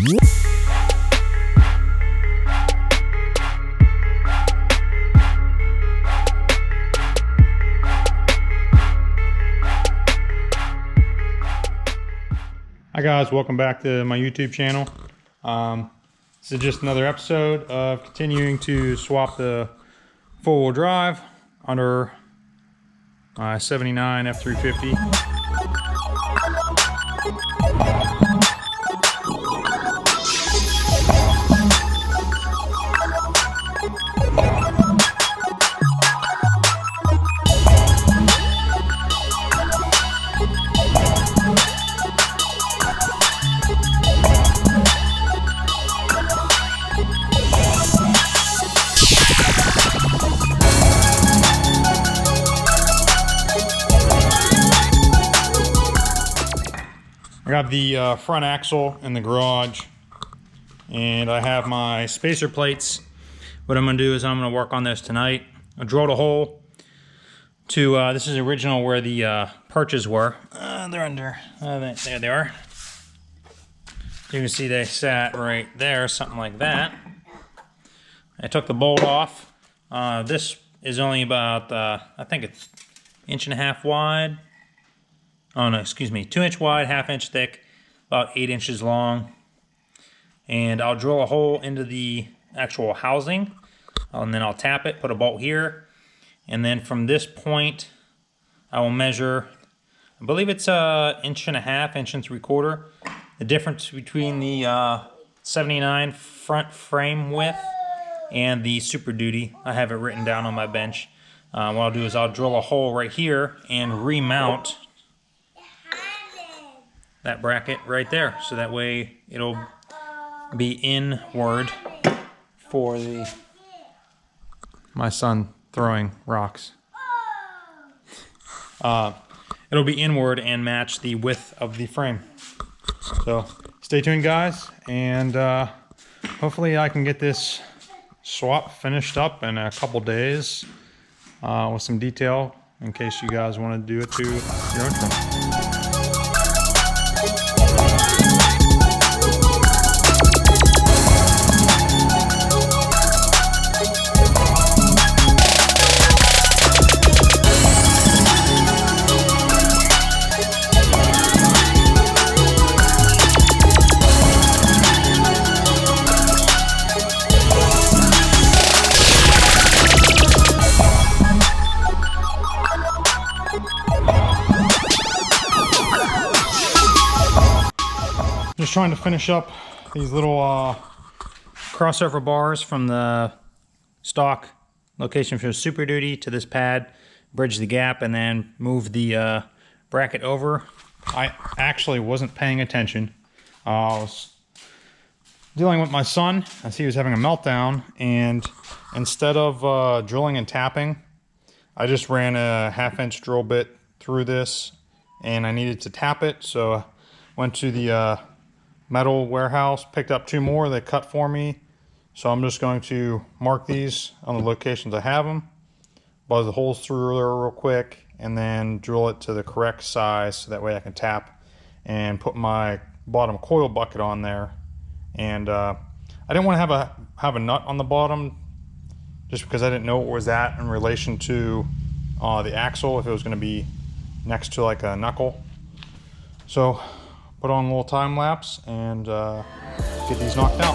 Hi guys, welcome back to my YouTube channel. This is just another episode of continuing to swap the four-wheel drive under my 79 F350. I got the front axle in the garage, and I have my spacer plates. What I'm going to do is I'm going to work on this tonight. I drilled a hole to, this is original where the perches were. They're under, there they are. You can see they sat right there, something like that. I took the bolt off. This is only about, I think it's 1.5 inches wide. Oh no, excuse me, 2 inch wide, 1/2 inch thick, about 8 inches long. And I'll drill a hole into the actual housing, and then I'll tap it, put a bolt here, and then from this point, I will measure, I believe it's 1.5 inches, 1.75 inches. The difference between the 79 front frame width and the Super Duty. I have it written down on my bench. What I'll do is I'll drill a hole right here and remount that bracket right there, so that way it'll be inward for the my son throwing rocks. It'll be inward and match the width of the frame. So stay tuned guys, and hopefully I can get this swap finished up in a couple days with some detail in case you guys want to do it to your own trim. Just trying to finish up these little crossover bars from the stock location for the Super Duty to this pad, bridge the gap, and then move the bracket over. I actually wasn't paying attention. I was dealing with my son as he was having a meltdown, and instead of drilling and tapping, I just ran a 1/2 inch drill bit through this, and I needed to tap it, so I went to the metal warehouse, picked up 2 more. They cut for me, so I'm just going to mark these on the locations I have them, buzz the holes through there real quick, and then drill it to the correct size so that way I can tap and put my bottom coil bucket on there. And I didn't want to have a nut on the bottom just because I didn't know what was that in relation to the axle, if it was going to be next to like a knuckle. So put on a little time lapse and get these knocked out.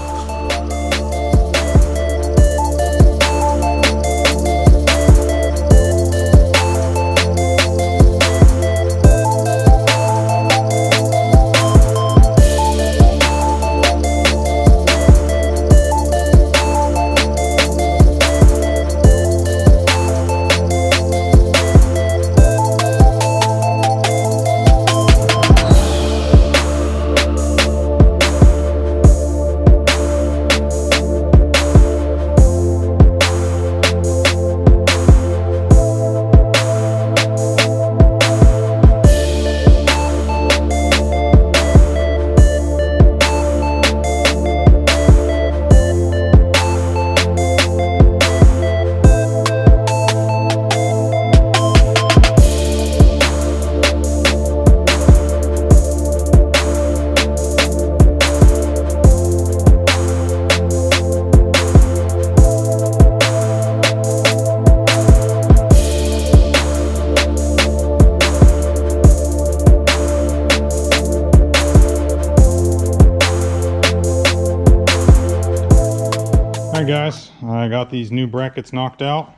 guys, I got these new brackets knocked out.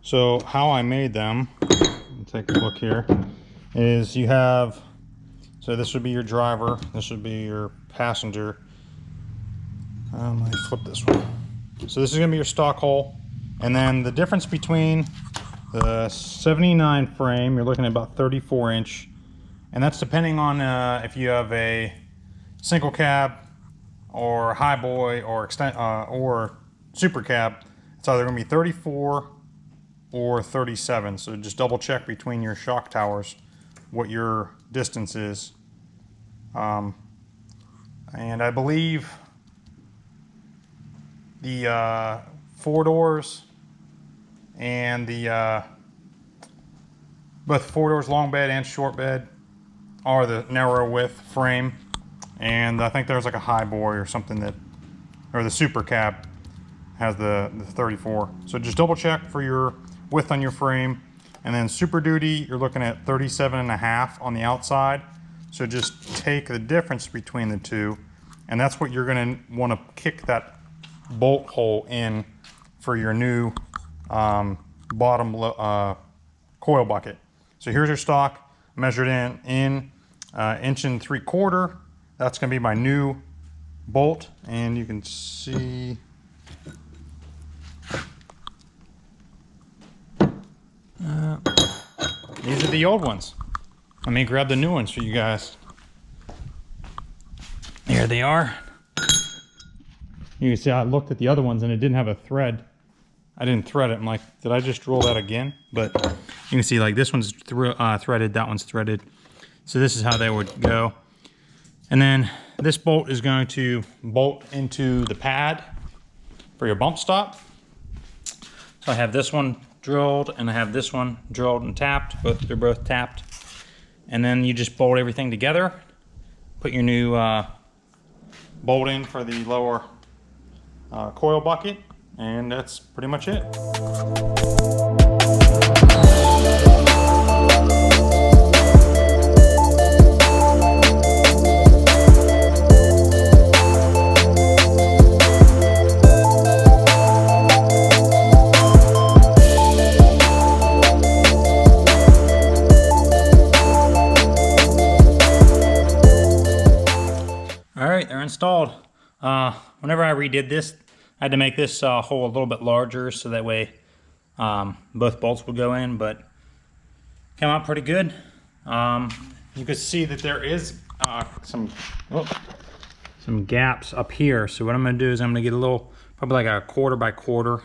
So how I made them, take a look here, is you have, so this would be your driver, this would be your passenger. Let me flip this one. So this is going to be your stock hole, and then the difference between the 79 frame, you're looking at about 34 inch, and that's depending on if you have a single cab or high boy or super cab. It's either going to be 34 or 37. So just double check between your shock towers what your distance is. And I believe the 4 doors and the both 4 doors long bed and short bed are the narrow width frame, and I think there's like a high boy or something that, or the super cab has the 34. So just double check for your width on your frame. And then Super Duty, you're looking at 37.5 on the outside. So just take the difference between the two, and that's what you're going to want to kick that bolt hole in for your new bottom coil bucket. So here's your stock, measured in 1 3/4 inch. That's going to be my new bolt, and you can see these are the old ones. Let me grab the new ones for you guys. Here they are. You can see I looked at the other ones and it didn't have a thread. I didn't thread it. I'm like, did I just roll that again? But you can see like this one's threaded, that one's threaded. So this is how they would go. And then this bolt is going to bolt into the pad for your bump stop. So I have this one drilled and I have this one drilled and tapped. They're both tapped. And then you just bolt everything together. Put your new bolt in for the lower coil bucket, and that's pretty much it. They're installed. Whenever I redid this, I had to make this hole a little bit larger so that way both bolts would go in, but came out pretty good. You can see that there is some gaps up here. So what I'm going to do is I'm going to get a little, probably like a 1/4 by 1/4,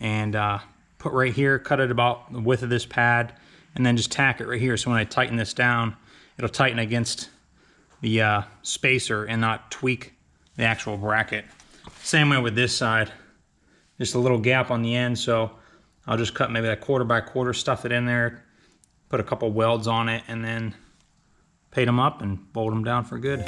and put right here, cut it about the width of this pad, and then just tack it right here. So when I tighten this down, it'll tighten against the spacer and not tweak the actual bracket. Same way with this side, just a little gap on the end, so I'll just cut maybe that 1/4 by 1/4, stuff it in there, put a couple welds on it, and then paint them up and bolt them down for good.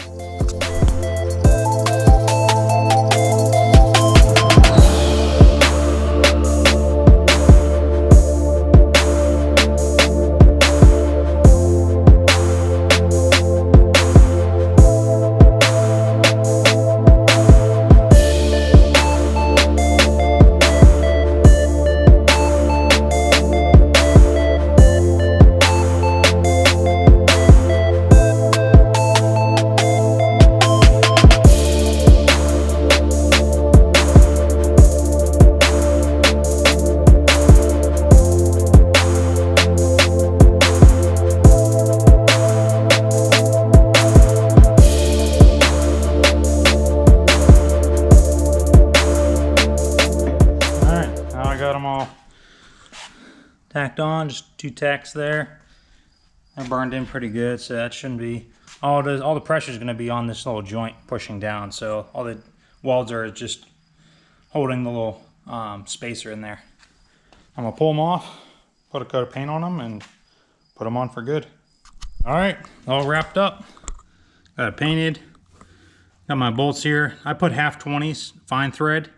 Tacked on, just 2 tacks there. They're burned in pretty good, so that shouldn't be, all the pressure is going to be on this little joint pushing down, so all the welds are just holding the little spacer in there. I'm going to pull them off, put a coat of paint on them, and put them on for good. Alright, all wrapped up. Got it painted. Got my bolts here. I put 1/2-20s fine thread.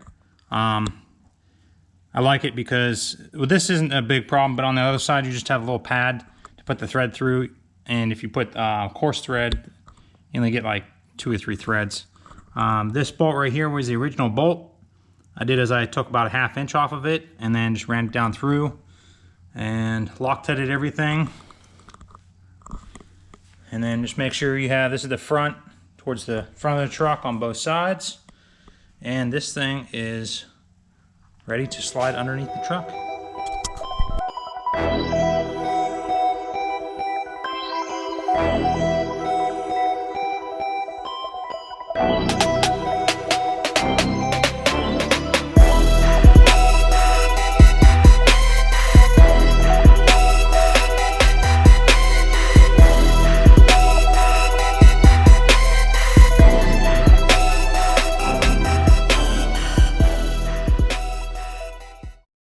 I like it because, well, this isn't a big problem, but on the other side you just have a little pad to put the thread through, and if you put coarse thread, you only get like 2 or 3 threads. This bolt right here was the original bolt. I did is I took about a 1/2 inch off of it and then just ran it down through and Loctited everything. And then just make sure you have, this is the front, towards the front of the truck on both sides. And this thing is ready to slide underneath the truck.